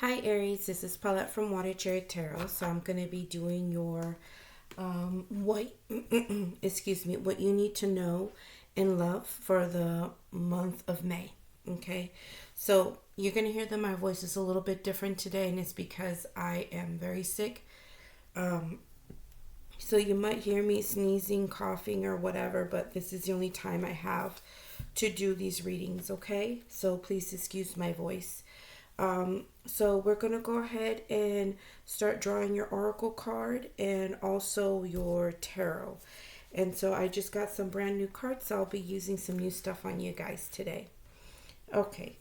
Hi Aries, this is Paulette from Water Cherry Tarot. So I'm going to be doing your what excuse me, what you need to know in love for the month of May. Okay, so you're going to hear that my voice is a little bit different today, and it's because I am very sick. So you might hear me sneezing, coughing, or whatever, but this is the only time I have to do these readings. Okay, so please excuse my voice. So we're going to go ahead and start drawing your oracle card and also your tarot. And so I just got some brand new cards, so I'll be using some new stuff on you guys today. Okay,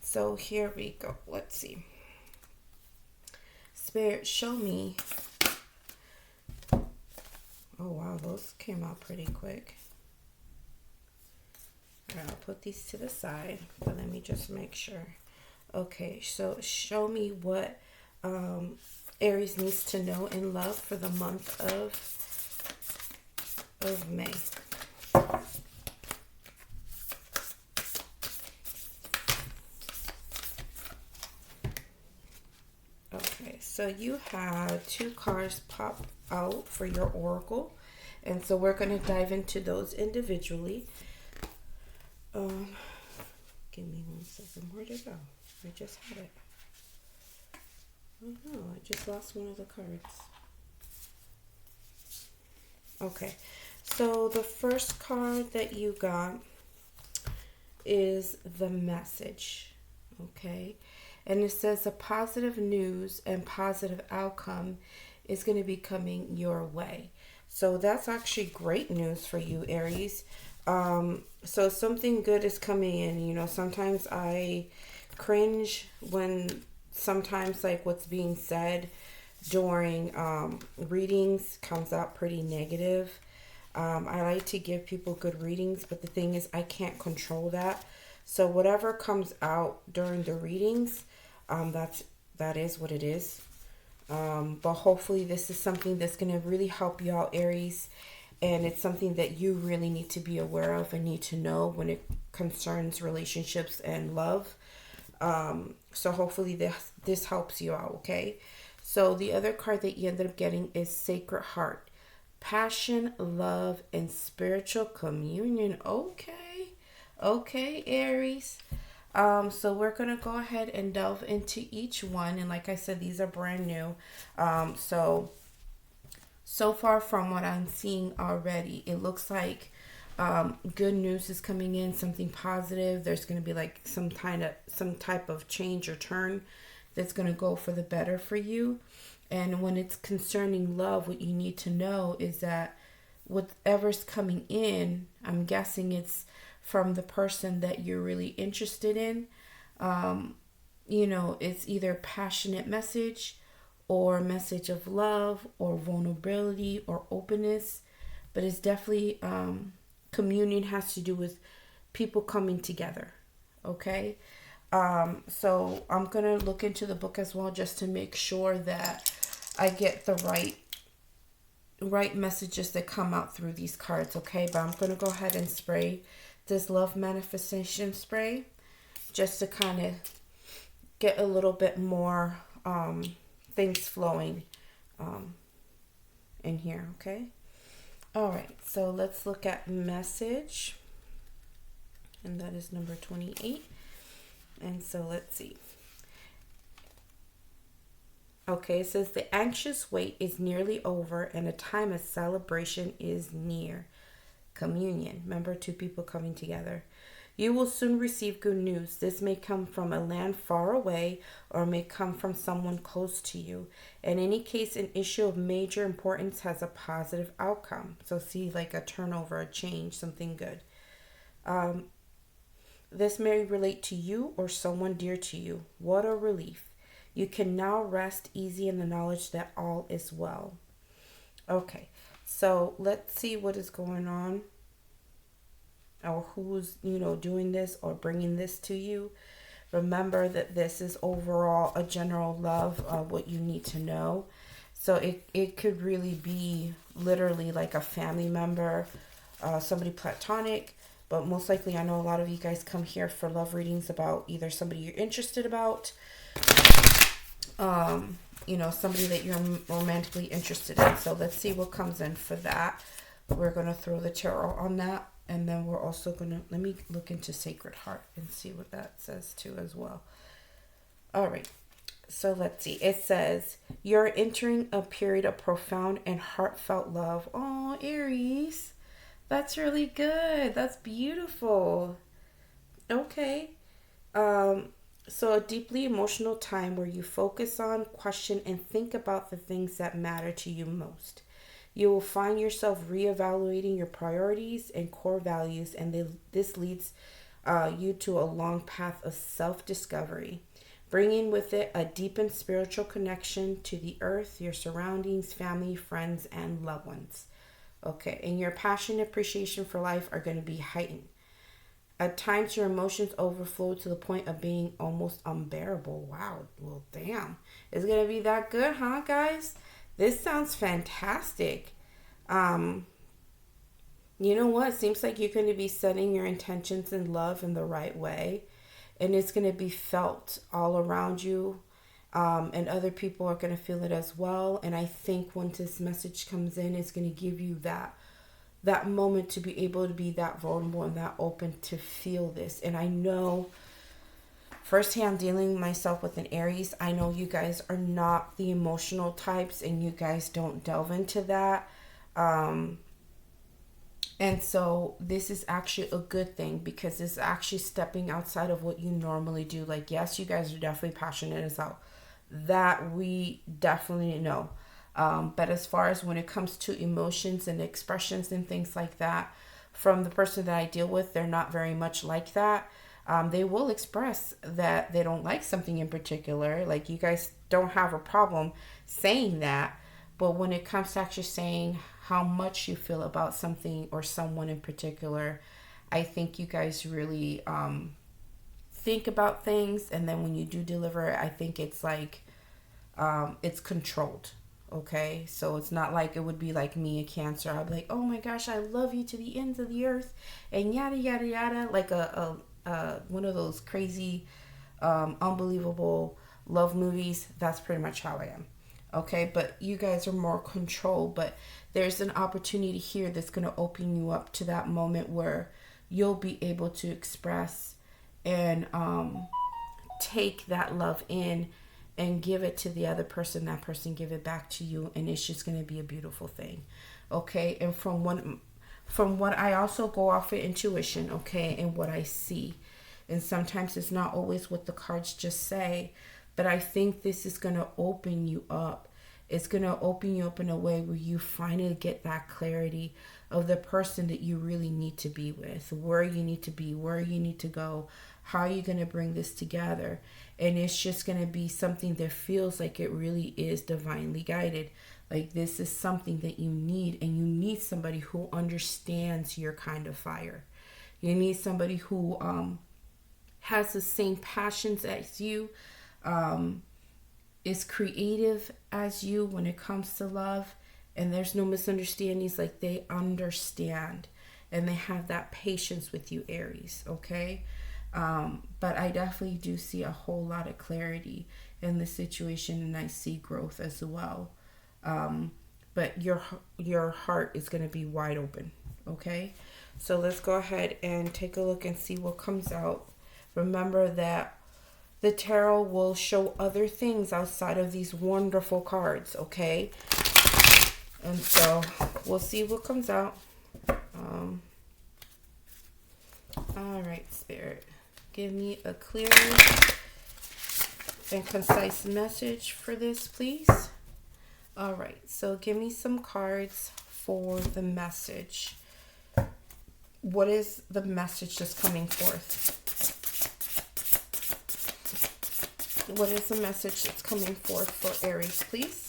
so here we go. Let's see. Spirit, show me. Oh wow, those came out pretty quick. All right, I'll put these to the side, but let me just make sure. Okay, so show me what Aries needs to know in love for the month of May. Okay, so you have two cards pop out for your oracle, and so we're going to dive into those individually. Give me 1 second. Where'd it go? I just had it. Oh no, I just lost one of the cards. Okay, so the first card that you got is the message. Okay, and it says a positive news and positive outcome is going to be coming your way. So that's actually great news for you, Aries. So something good is coming in. You know, sometimes I cringe when sometimes like what's being said during readings comes out pretty negative. I like to give people good readings, but the thing is I can't control that. So whatever comes out during the readings, that is what it is. But hopefully this is something that's going to really help you out, Aries. And it's something that you really need to be aware of and need to know when it concerns relationships and love. So hopefully this helps you out, okay? So the other card that you ended up getting is Sacred Heart. Passion, love, and spiritual communion. Okay, Aries. So we're going to go ahead and delve into each one. And like I said, these are brand new. So far from what I'm seeing already, it looks like good news is coming in, something positive. There's going to be like some type of change or turn that's going to go for the better for you. And when it's concerning love, what you need to know is that whatever's coming in, I'm guessing it's from the person that you're really interested in. It's either passionate message or message of love or vulnerability or openness, but it's definitely communion has to do with people coming together. Okay, so I'm gonna look into the book as well just to make sure that I get the right messages that come out through these cards. Okay, but I'm gonna go ahead and spray this love manifestation spray just to kind of get a little bit more things flowing in here. Okay, all right, so let's look at message, and that is number 28. And so let's see. Okay, it says the anxious wait is nearly over and a time of celebration is near. Communion. Remember, two people coming together. You will soon receive good news. This may come from a land far away or may come from someone close to you. In any case, an issue of major importance has a positive outcome. So see like a turnover, a change, something good. This may relate to you or someone dear to you. What a relief. You can now rest easy in the knowledge that all is well. Okay, so let's see what is going on, or who's doing this or bringing this to you. Remember that this is overall a general love of what you need to know. So it could really be literally like a family member, somebody platonic, but most likely I know a lot of you guys come here for love readings about either somebody you're interested about you know, somebody that you're romantically interested in. So let's see what comes in for that. We're going to throw the tarot on that. And then we're also going to, let me look into Sacred Heart and see what that says too as well. All right. So let's see. It says, you're entering a period of profound and heartfelt love. Oh, Aries. That's really good. That's beautiful. Okay. So a deeply emotional time where you focus on, question, and think about the things that matter to you most. You will find yourself reevaluating your priorities and core values, and this leads you to a long path of self-discovery, bringing with it a deepened spiritual connection to the earth, your surroundings, family, friends, and loved ones. Okay, and your passion and appreciation for life are going to be heightened. At times, your emotions overflow to the point of being almost unbearable. Wow, well, damn. It's going to be that good, huh, guys? This sounds fantastic. You know what? It seems like you're going to be setting your intentions in love in the right way. And it's going to be felt all around you. And other people are going to feel it as well. And I think when this message comes in, it's going to give you that moment to be able to be that vulnerable and that open to feel this. And I know firsthand, dealing myself with an Aries, I know you guys are not the emotional types and you guys don't delve into that. And so this is actually a good thing because it's actually stepping outside of what you normally do. Like, yes, you guys are definitely passionate as well. That we definitely know. But as far as when it comes to emotions and expressions and things like that, from the person that I deal with, they're not very much like that. They will express that they don't like something in particular. Like, you guys don't have a problem saying that. But when it comes to actually saying how much you feel about something or someone in particular, I think you guys really think about things. And then when you do deliver it, I think it's like it's controlled. Okay, so it's not like it would be like me, a Cancer. I'd be like, oh my gosh, I love you to the ends of the earth, and yada yada yada, like a one of those crazy, unbelievable love movies. That's pretty much how I am. Okay, but you guys are more controlled. But there's an opportunity here that's going to open you up to that moment where you'll be able to express and take that love in and give it to the other person, that person give it back to you, and it's just going to be a beautiful thing. Okay, and from what I also go off of intuition, okay, and what I see, and sometimes it's not always what the cards just say, but I think this is going to open you up. It's going to open you up in a way where you finally get that clarity of the person that you really need to be with, where you need to be, where you need to go, how are you going to bring this together. And it's just going to be something that feels like it really is divinely guided. Like, this is something that you need, and you need somebody who understands your kind of fire. You need somebody who has the same passions as you, is creative as you when it comes to love, and there's no misunderstandings. Like, they understand and they have that patience with you, Aries. Okay. But I definitely do see a whole lot of clarity in the situation, and I see growth as well. But your heart is going to be wide open. Okay. So let's go ahead and take a look and see what comes out. Remember that the tarot will show other things outside of these wonderful cards. Okay. And so we'll see what comes out. All right, Spirit. Give me a clear and concise message for this, please. All right, so give me some cards for the message. What is the message that's coming forth? What is the message that's coming forth for Aries, please?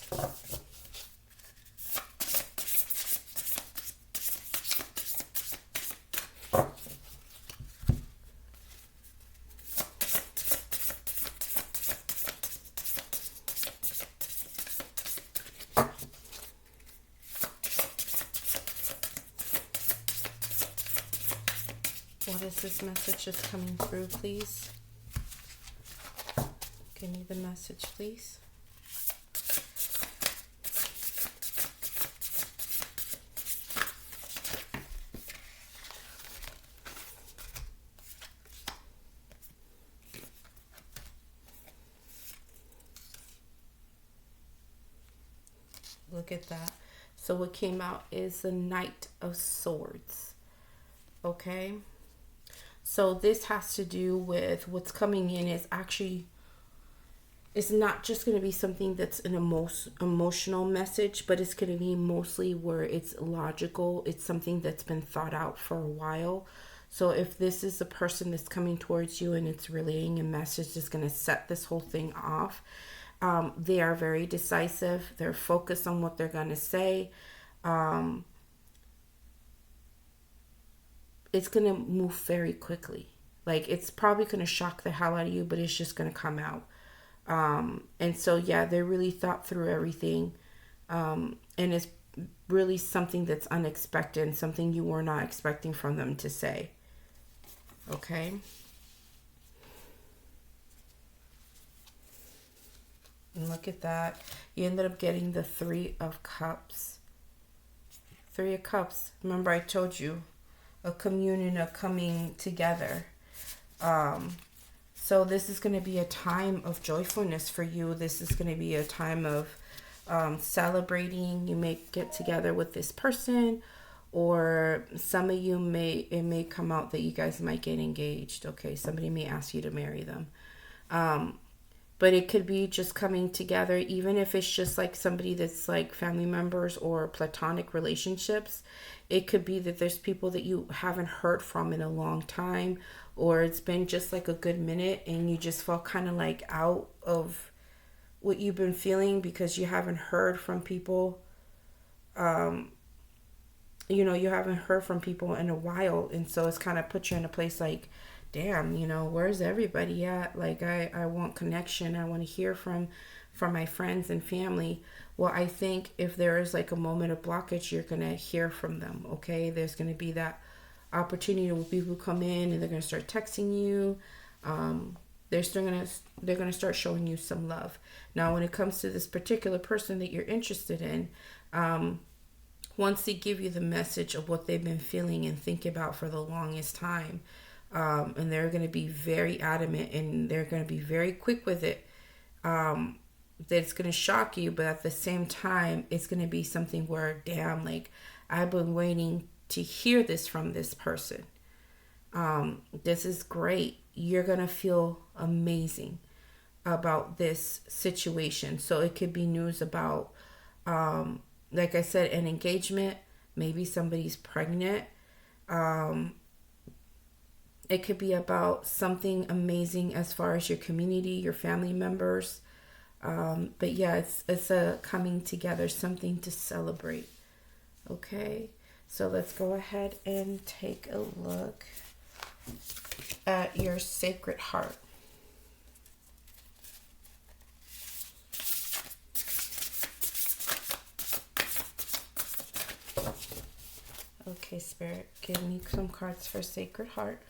What is this message that's coming through, please? Give me the message, please. Look at that. So what came out is the Knight of Swords. Okay. So this has to do with what's coming in is actually, it's not just going to be something that's an emotional message, but it's going to be mostly where it's logical. It's something that's been thought out for a while. So if this is the person that's coming towards you and it's relaying a message that's going to set this whole thing off, they are very decisive. They're focused on what they're going to say. It's going to move very quickly. Like, it's probably going to shock the hell out of you, but it's just going to come out. And so, yeah, they really thought through everything. And it's really something that's unexpected and something you were not expecting from them to say. Okay. And look at that. You ended up getting the Three of Cups. Three of Cups. Remember, I told you a communion, a coming together. So this is going to be a time of joyfulness for you. This is going to be a time of celebrating. You may get together with this person, or some of you it may come out that you guys might get engaged. Okay, somebody may ask you to marry them. But it could be just coming together, even if it's just like somebody that's like family members or platonic relationships. It could be that there's people that you haven't heard from in a long time, or it's been just like a good minute and you just felt kind of like out of what you've been feeling because you haven't heard from people. You haven't heard from people in a while. And so it's kind of put you in a place like, damn, where's everybody at? Like, I want connection. I want to hear from my friends and family. Well, I think if there is like a moment of blockage, you're going to hear from them. Okay. There's going to be that opportunity where people come in and they're going to start texting you. They're going to start showing you some love. Now, when it comes to this particular person that you're interested in, once they give you the message of what they've been feeling and thinking about for the longest time, and they're going to be very adamant and they're going to be very quick with it, that's going to shock you, but at the same time, it's going to be something where, damn, like, I've been waiting to hear this from this person. This is great. You're going to feel amazing about this situation. So it could be news about, like I said, an engagement. Maybe somebody's pregnant. It could be about something amazing as far as your community, your family members. But yeah, it's a coming together, something to celebrate. Okay, so let's go ahead and take a look at your Sacred Heart. Okay, Spirit, give me some cards for Sacred Heart.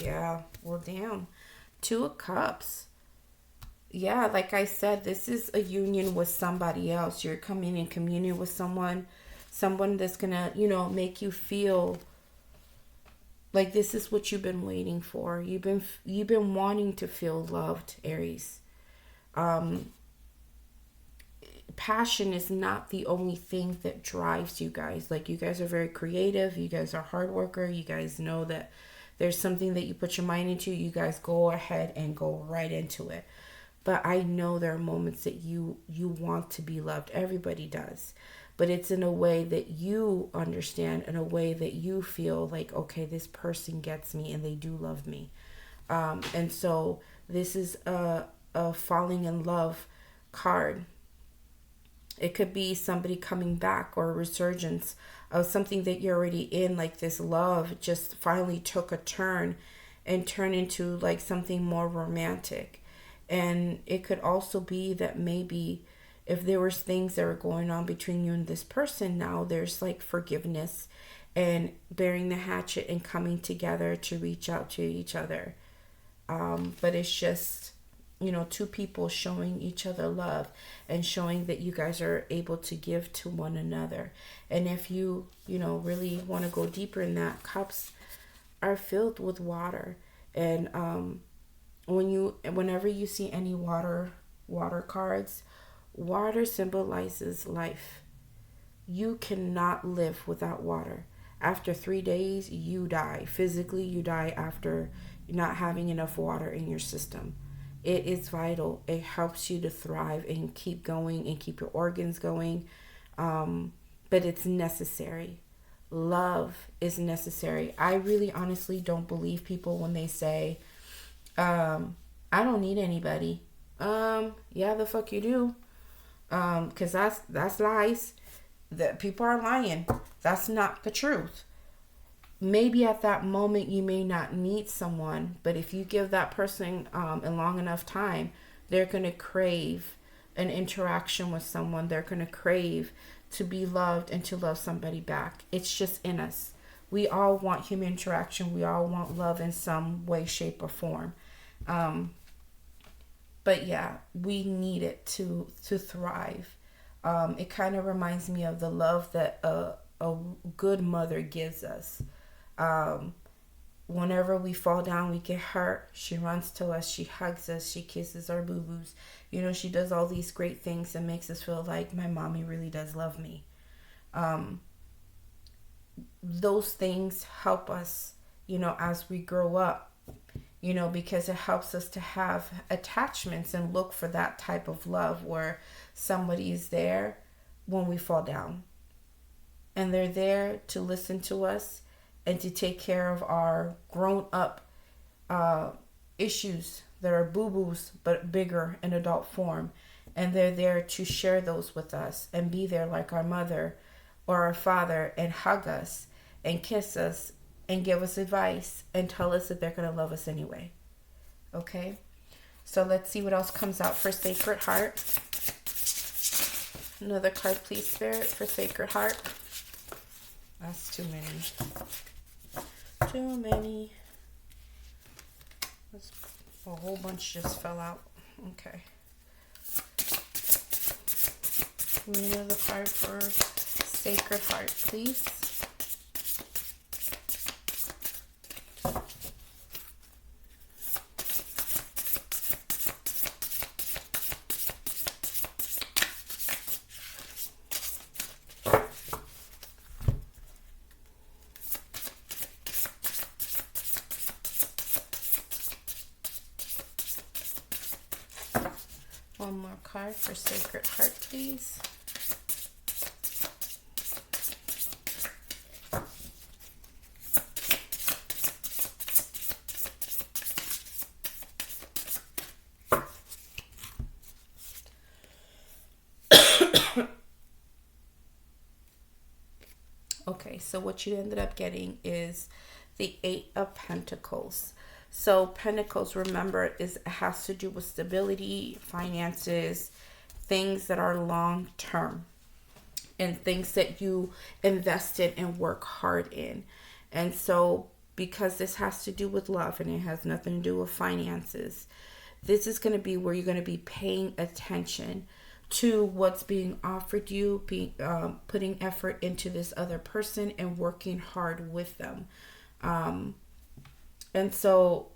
Yeah, well, damn. Two of Cups. Yeah, like I said, this is a union with somebody else. You're coming in communion with someone that's gonna, make you feel like this is what you've been waiting for. You've been wanting to feel loved, Aries. Passion is not the only thing that drives you guys. Like, you guys are very creative. You guys are hard worker. You guys know that there's something that you put your mind into. You guys go ahead and go right into it. But I know there are moments that you want to be loved. Everybody does. But it's in a way that you understand, in a way that you feel like, okay, this person gets me and they do love me. And so this is a falling in love card. It could be somebody coming back, or a resurgence of something that you're already in, like this love just finally took a turn and turned into like something more romantic. And it could also be that maybe if there was things that were going on between you and this person, now there's like forgiveness and burying the hatchet and coming together to reach out to each other. But it's just, two people showing each other love and showing that you guys are able to give to one another. And if you, really want to go deeper in that, cups are filled with water. And whenever you see any water cards, water symbolizes life. You cannot live without water. After 3 days, you die. Physically, you die after not having enough water in your system. It is vital. It helps you to thrive and keep going and keep your organs going. But it's necessary. Love is necessary. I really honestly don't believe people when they say, I don't need anybody. Yeah, the fuck you do. 'Cause that's lies. That people are lying. That's not the truth. Maybe at that moment you may not need someone, but if you give that person a long enough time, they're going to crave an interaction with someone. They're going to crave to be loved and to love somebody back. It's just in us. We all want human interaction. We all want love in some way, shape, or form. But yeah, we need it to thrive. It kind of reminds me of the love that a good mother gives us. Whenever we fall down, we get hurt, she runs to us, she hugs us, she kisses our boo-boos. You know, she does all these great things and makes us feel like my mommy really does love me. Those things help us, you know, as we grow up, you know, because it helps us to have attachments and look for that type of love where somebody is there when we fall down. And they're there to listen to us and to take care of our grown up issues that are boo-boos but bigger in adult form. And they're there to share those with us and be there like our mother or our father and hug us and kiss us and give us advice and tell us that they're going to love us anyway. Okay? So let's see what else comes out for Sacred Heart. Another card, please, Spirit, for Sacred Heart. That's too many. Too many. A whole bunch just fell out. Okay. Another card for Sacred Heart, please. One more card for Sacred Heart, please. Okay, so what you ended up getting is the Eight of Pentacles. So Pentacles, remember, has to do with stability, finances, things that are long term, and things that you invested and work hard in. And so because this has to do with love and it has nothing to do with finances, this is going to be where you're going to be paying attention to what's being offered you, putting effort into this other person and working hard with them. And so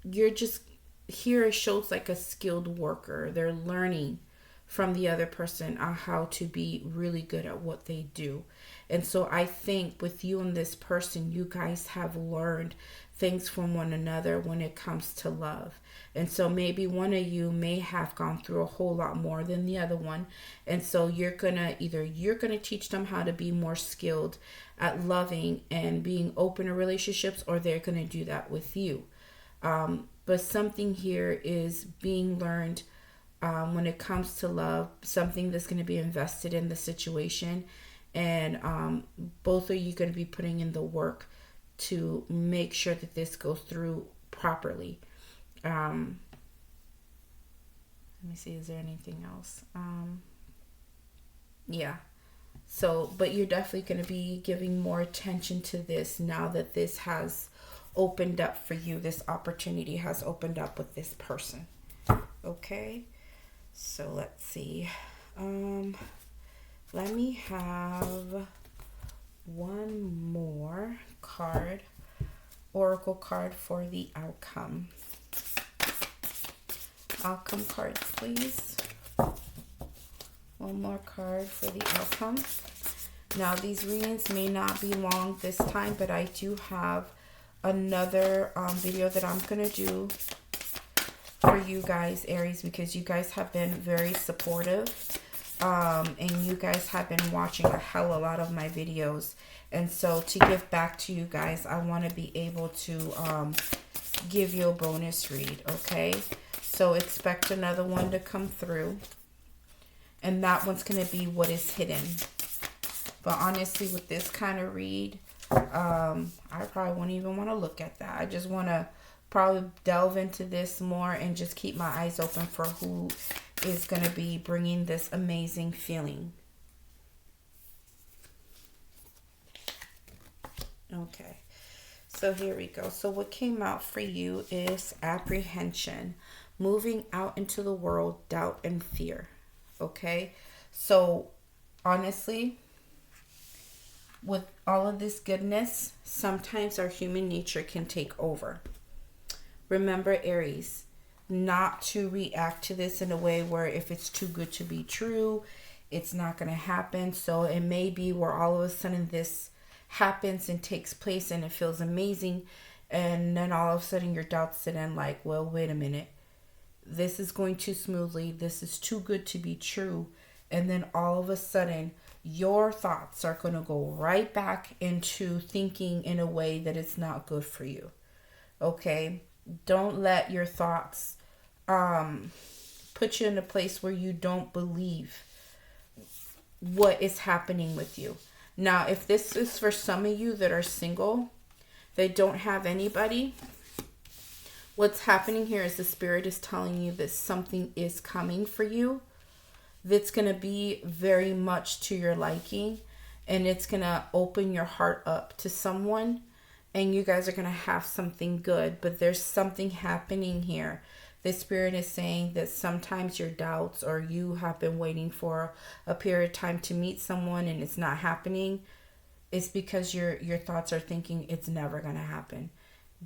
you're just here, it shows like a skilled worker. They're learning from the other person on how to be really good at what they do. And so I think with you and this person, you guys have learned things from one another when it comes to love. And so maybe one of you may have gone through a whole lot more than the other one. And so you're going to teach them how to be more skilled at loving and being open to relationships, or they're going to do that with you. But something here is being learned when it comes to love, something that's going to be invested in the situation. And both of you going to be putting in the work to make sure that this goes through properly. Let me see, is there anything else? Yeah. So, but you're definitely going to be giving more attention to this now that this has opened up for you. This opportunity has opened up with this person. Okay. So let's see. Let me have one more card oracle card for the outcome. Outcome cards, please. One more card for the outcome. Now, these readings may not be long this time, but I do have another video that I'm going to do for you guys, Aries, because you guys have been very supportive. And you guys have been watching a hell of a lot of my videos. And so to give back to you guys, I want to be able to give you a bonus read, okay? So expect another one to come through. And that one's going to be what is hidden. But honestly, with this kind of read, I probably won't even want to look at that. I just want to probably delve into this more and just keep my eyes open for who is going to be bringing this amazing feeling. Okay, so here we go. So what came out for you is apprehension, moving out into the world, doubt and fear. Okay, so honestly, with all of this goodness, sometimes our human nature can take over. Remember, Aries, not to react to this in a way where if it's too good to be true, it's not going to happen. So it may be where all of a sudden this happens and takes place and it feels amazing. And then all of a sudden your doubts sit in like, well, wait a minute. This is going too smoothly. This is too good to be true. And then all of a sudden your thoughts are going to go right back into thinking in a way that it's not good for you. Okay? Don't let your thoughts put you in a place where you don't believe what is happening with you. Now, if this is for some of you that are single, they don't have anybody, what's happening here is the Spirit is telling you that something is coming for you that's going to be very much to your liking, and it's going to open your heart up to someone, and you guys are going to have something good. But there's something happening here. The Spirit is saying that sometimes your doubts, or you have been waiting for a period of time to meet someone and it's not happening, it's because your thoughts are thinking it's never going to happen.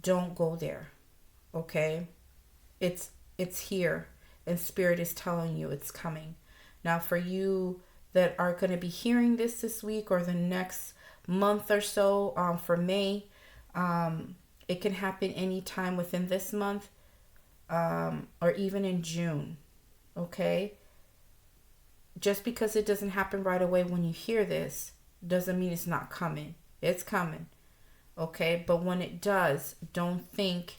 Don't go there. Okay? It's here, and Spirit is telling you it's coming. Now, for you that are going to be hearing this week or the next month or so, for May, it can happen anytime within this month, or even in June. Okay? Just because it doesn't happen right away when you hear this doesn't mean it's not coming. It's coming. Okay? But when it does, don't think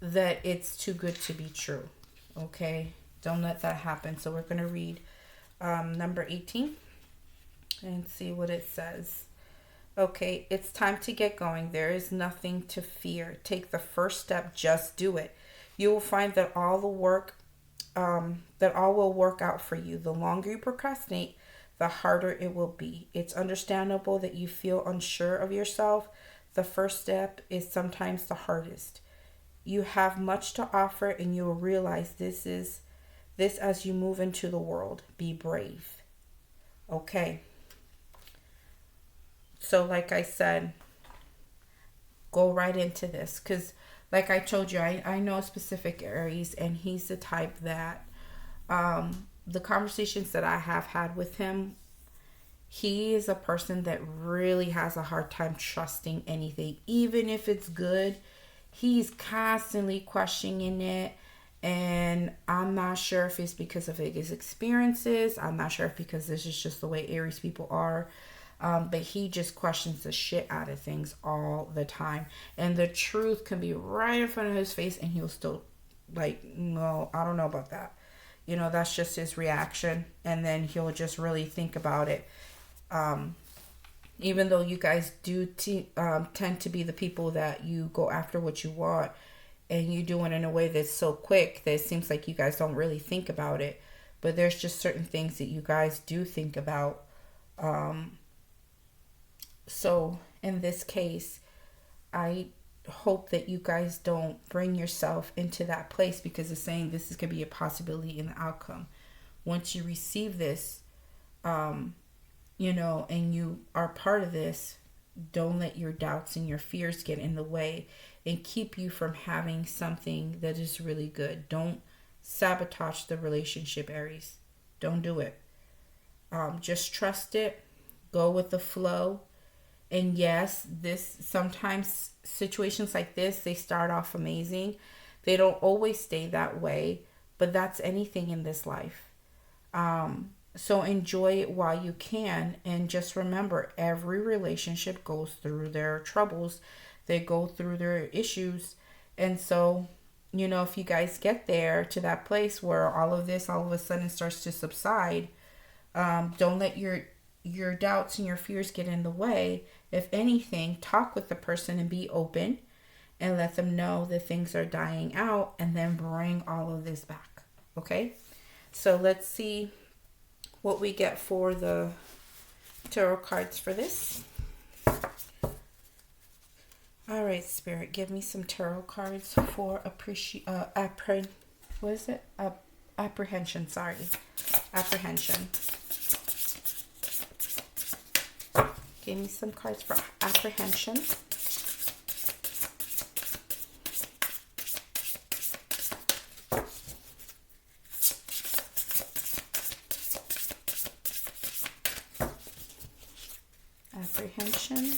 that it's too good to be true. Okay? Don't let that happen. So we're going to read number 18 and see what it says. Okay, it's time to get going. There is nothing to fear. Take the first step. Just do it. You will find that all will work out for you. The longer you procrastinate, the harder it will be. It's understandable that you feel unsure of yourself. The first step is sometimes the hardest. You have much to offer, and you will realize this as you move into the world. Be brave. Okay. So like I said, go right into this, because like I told you, I know a specific Aries, and he's the type that the conversations that I have had with him, he is a person that really has a hard time trusting anything. Even if it's good, he's constantly questioning it. And I'm not sure if it's because of his experiences. I'm not sure if because this is just the way Aries people are. But he just questions the shit out of things all the time. And the truth can be right in front of his face, and he'll still like, no, I don't know about that. You know, that's just his reaction. And then he'll just really think about it. Even though you guys do tend to be the people that you go after what you want, and you do it in a way that's so quick that it seems like you guys don't really think about it. But there's just certain things that you guys do think about. So in this case, I hope that you guys don't bring yourself into that place, because it's saying this is going to be a possibility in the outcome. Once you receive this, you know, and you are part of this, don't let your doubts and your fears get in the way and keep you from having something that is really good. Don't sabotage the relationship, Aries. Don't do it. Just trust it. Go with the flow. And yes, this sometimes situations like this, they start off amazing. They don't always stay that way, but that's anything in this life. So enjoy it while you can, and just remember, every relationship goes through their troubles. They go through their issues. And so, if you guys get there to that place where all of this all of a sudden starts to subside, don't let your doubts and your fears get in the way. If anything, talk with the person and be open and let them know that things are dying out, and then bring all of this back. Okay? So let's see what we get for the tarot cards for this. All right, Spirit, give me some tarot cards for apprehension. Sorry, apprehension. Give me some cards for apprehension. Apprehension.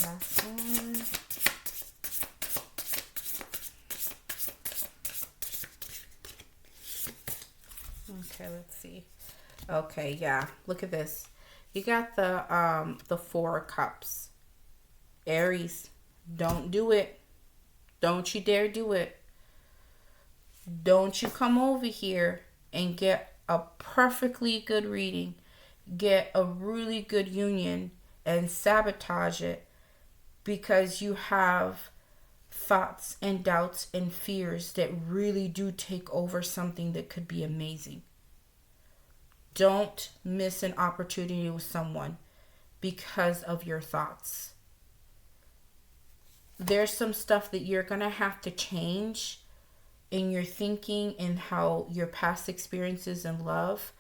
Last one. Okay, let's see. Okay, yeah. Look at this. You got the Four of Cups. Aries, don't do it. Don't you dare do it. Don't you come over here and get a perfectly good reading, get a really good union, and sabotage it because you have thoughts and doubts and fears that really do take over something that could be amazing. Don't miss an opportunity with someone because of your thoughts. There's some stuff that you're going to have to change in your thinking and how your past experiences in love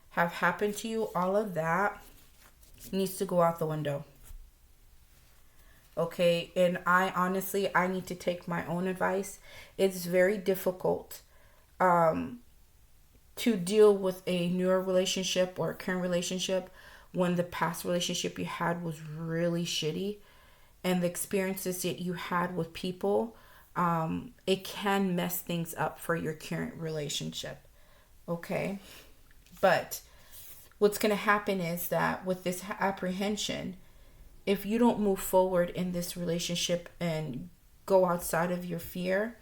have happened to you. All of that needs to go out the window. Okay, and I need to take my own advice. It's very difficult to deal with a newer relationship or a current relationship when the past relationship you had was really shitty, and the experiences that you had with people, it can mess things up for your current relationship. Okay, but what's going to happen is that with this apprehension, if you don't move forward in this relationship and go outside of your fear,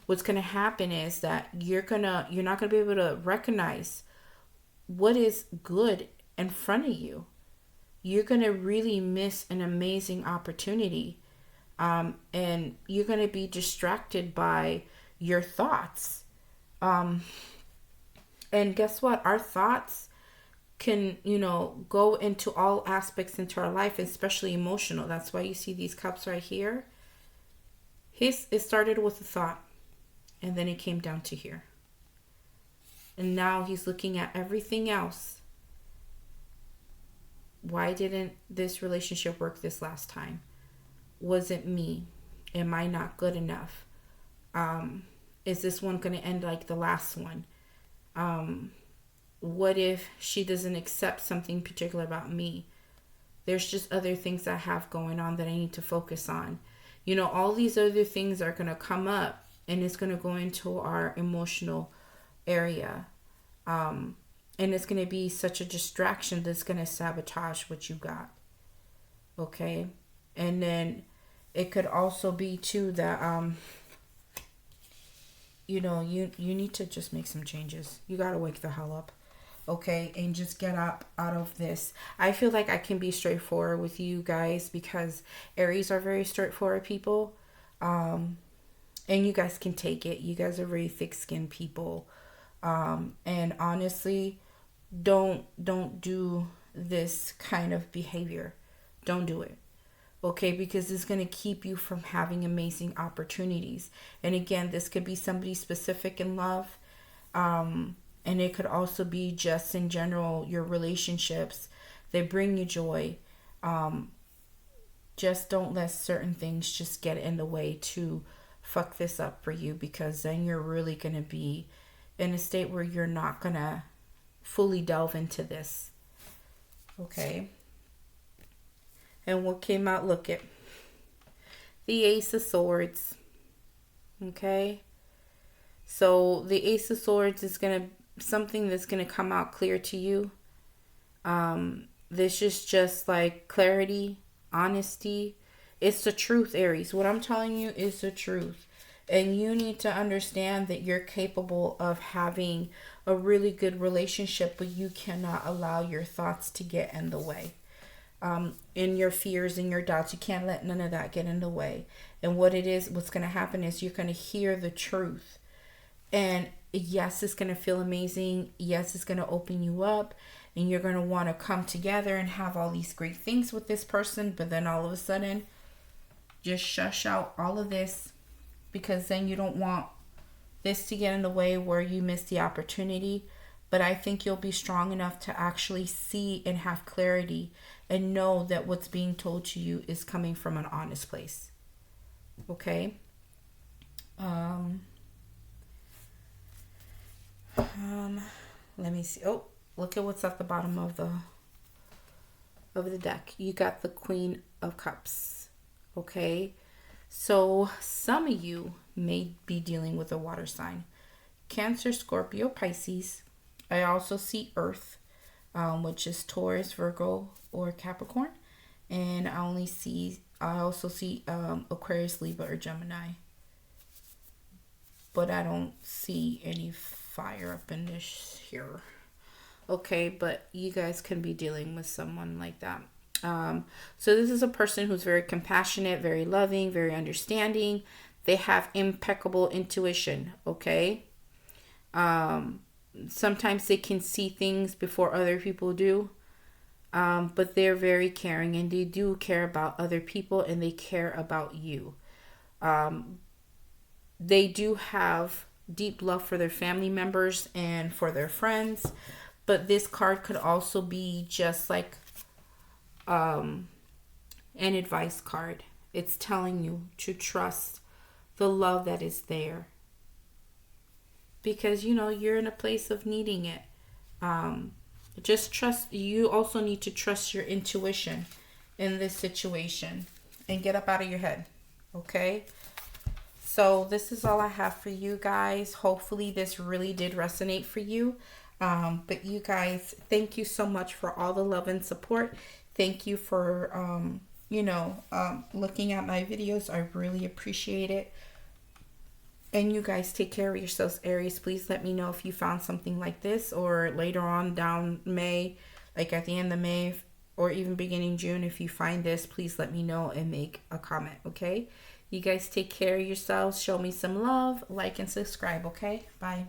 what's going to happen is that you're not going to be able to recognize what is good in front of you. You're going to really miss an amazing opportunity. And you're going to be distracted by your thoughts. And guess what? Our thoughts can, go into all aspects into our life, especially emotional. That's why you see these cups right here. It started with a thought, and then it came down to here. And now he's looking at everything else. Why didn't this relationship work this last time? Was it me? Am I not good enough? Is this one going to end like the last one? What if she doesn't accept something particular about me? There's just other things I have going on that I need to focus on. All these other things are going to come up, and it's going to go into our emotional area. And it's going to be such a distraction that's going to sabotage what you got. Okay? And then it could also be too that, you need to just make some changes. You got to wake the hell up. okay, and just get up out of this. I feel like I can be straightforward with you guys because Aries are very straightforward people. And you guys can take it. You guys are very thick-skinned people. And honestly, don't do this kind of behavior. Don't do it. Okay, because it's going to keep you from having amazing opportunities. And again, this could be somebody specific in love. And it could also be just in general, your relationships. They bring you joy. Just don't let certain things just get in the way to fuck this up for you, because then you're really going to be in a state where you're not going to fully delve into this. Okay. And what came out, look at the Ace of Swords. Okay. So the Ace of Swords is going to, something that's going to come out clear to you. This is just like clarity, honesty. It's the truth, Aries. What I'm telling you is the truth. And you need to understand that you're capable of having a really good relationship, but you cannot allow your thoughts to get in the way. In your fears and your doubts, you can't let none of that get in the way. And what's going to happen is you're going to hear the truth. And yes, it's going to feel amazing. Yes, it's going to open you up. And you're going to want to come together and have all these great things with this person. But then all of a sudden, just shush out all of this, because then you don't want this to get in the way where you miss the opportunity. But I think you'll be strong enough to actually see and have clarity and know that what's being told to you is coming from an honest place. Okay? Let me see. Oh, look at what's at the bottom of the deck. You got the Queen of Cups. Okay? So some of you may be dealing with a water sign. Cancer, Scorpio, Pisces. I also see Earth, which is Taurus, Virgo, or Capricorn. And I also see Aquarius, Libra, or Gemini. But I don't see any fire up in this here. Okay, but you guys can be dealing with someone like that. So this is a person who's very compassionate, very loving, very understanding. They have impeccable intuition, okay? Sometimes they can see things before other people do. But they're very caring, and they do care about other people, and they care about you. They do have deep love for their family members and for their friends. But this card could also be just like an advice card. It's telling you to trust the love that is there, because you're in a place of needing it. Just trust. You also need to trust your intuition in this situation and get up out of your head. Okay, so this is all I have for you guys. Hopefully this really did resonate for you. But you guys, thank you so much for all the love and support. Thank you for, looking at my videos. I really appreciate it. And you guys take care of yourselves, Aries. Please let me know if you found something like this, or later on down May, like at the end of May or even beginning June. If you find this, please let me know and make a comment, okay? You guys take care of yourselves. Show me some love. Like and subscribe, okay? Bye.